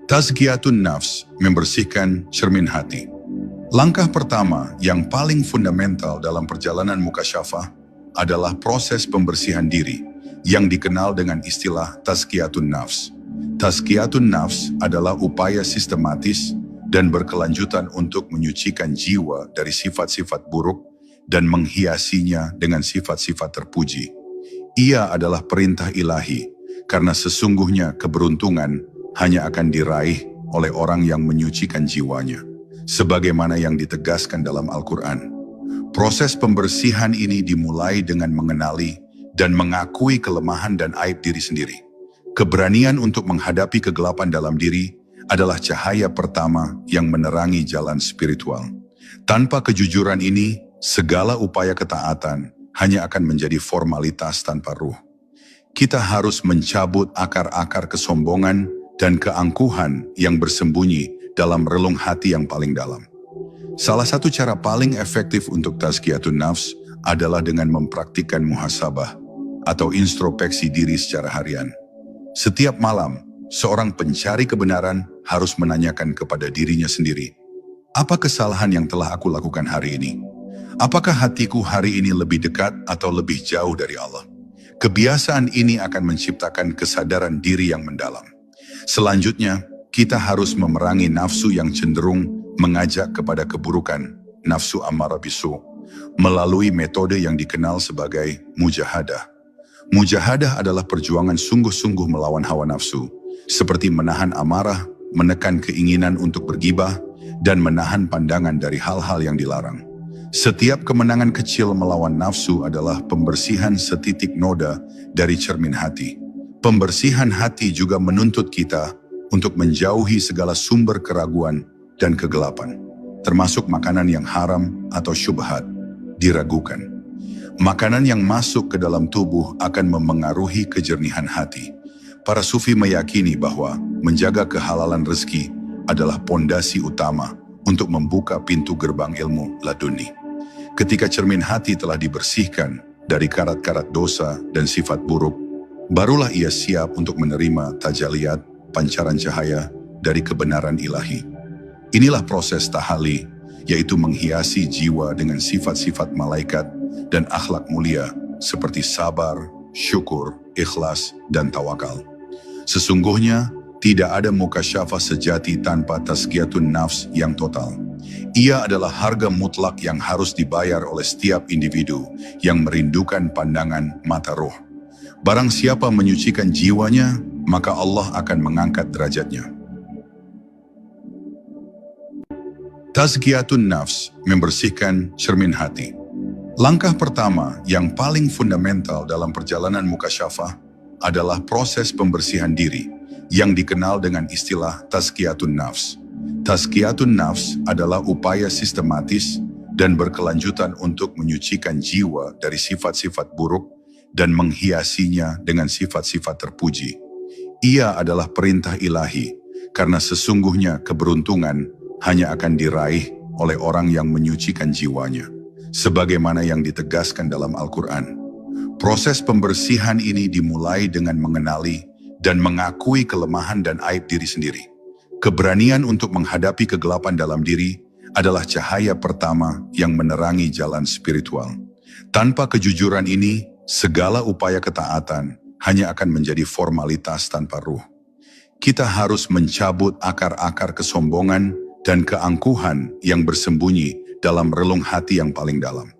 Tazkiyatun nafs, membersihkan cermin hati. Langkah pertama yang paling fundamental dalam perjalanan mukasyafah adalah proses pembersihan diri yang dikenal dengan istilah tazkiyatun nafs. Tazkiyatun nafs adalah upaya sistematis dan berkelanjutan untuk menyucikan jiwa dari sifat-sifat buruk dan menghiasinya dengan sifat-sifat terpuji. Ia adalah perintah ilahi, karena sesungguhnya keberuntungan hanya akan diraih oleh orang yang menyucikan jiwanya, sebagaimana yang ditegaskan dalam Al-Quran. Proses pembersihan ini dimulai dengan mengenali dan mengakui kelemahan dan aib diri sendiri. Keberanian untuk menghadapi kegelapan dalam diri adalah cahaya pertama yang menerangi jalan spiritual. Tanpa kejujuran ini, segala upaya ketaatan hanya akan menjadi formalitas tanpa ruh. Kita harus mencabut akar-akar kesombongan dan keangkuhan yang bersembunyi dalam relung hati yang paling dalam. Salah satu cara paling efektif untuk tazkiyatun nafs adalah dengan mempraktikkan muhasabah atau introspeksi diri secara harian. Setiap malam, seorang pencari kebenaran harus menanyakan kepada dirinya sendiri, apa kesalahan yang telah aku lakukan hari ini? Apakah hatiku hari ini lebih dekat atau lebih jauh dari Allah? Kebiasaan ini akan menciptakan kesadaran diri yang mendalam. Selanjutnya, kita harus memerangi nafsu yang cenderung mengajak kepada keburukan, nafsu ammarah bisu, melalui metode yang dikenal sebagai mujahadah. Mujahadah adalah perjuangan sungguh-sungguh melawan hawa nafsu, seperti menahan amarah, menekan keinginan untuk bergibah, dan menahan pandangan dari hal-hal yang dilarang. Setiap kemenangan kecil melawan nafsu adalah pembersihan setitik noda dari cermin hati. Pembersihan hati juga menuntut kita untuk menjauhi segala sumber keraguan dan kegelapan, termasuk makanan yang haram atau syubhat, diragukan. Makanan yang masuk ke dalam tubuh akan memengaruhi kejernihan hati. Para sufi meyakini bahwa menjaga kehalalan rezeki adalah pondasi utama untuk membuka pintu gerbang ilmu laduni. Ketika cermin hati telah dibersihkan dari karat-karat dosa dan sifat buruk, barulah ia siap untuk menerima tajaliyat, pancaran cahaya dari kebenaran ilahi. Inilah proses tahalli, yaitu menghiasi jiwa dengan sifat-sifat malaikat dan akhlak mulia seperti sabar, syukur, ikhlas, dan tawakal. Sesungguhnya, tidak ada mukasyafah sejati tanpa tazkiyatun nafs yang total. Ia adalah harga mutlak yang harus dibayar oleh setiap individu yang merindukan pandangan mata roh. Barang siapa menyucikan jiwanya, maka Allah akan mengangkat derajatnya. Tazkiyatun nafs, membersihkan cermin hati. Langkah pertama yang paling fundamental dalam perjalanan mukasyafah adalah proses pembersihan diri yang dikenal dengan istilah tazkiyatun nafs. Tazkiyatun nafs adalah upaya sistematis dan berkelanjutan untuk menyucikan jiwa dari sifat-sifat buruk dan menghiasinya dengan sifat-sifat terpuji. Ia adalah perintah ilahi, karena sesungguhnya keberuntungan hanya akan diraih oleh orang yang menyucikan jiwanya, sebagaimana yang ditegaskan dalam Al-Quran. Proses pembersihan ini dimulai dengan mengenali dan mengakui kelemahan dan aib diri sendiri. Keberanian untuk menghadapi kegelapan dalam diri adalah cahaya pertama yang menerangi jalan spiritual. Tanpa kejujuran ini, segala upaya ketaatan hanya akan menjadi formalitas tanpa ruh. Kita harus mencabut akar-akar kesombongan dan keangkuhan yang bersembunyi dalam relung hati yang paling dalam.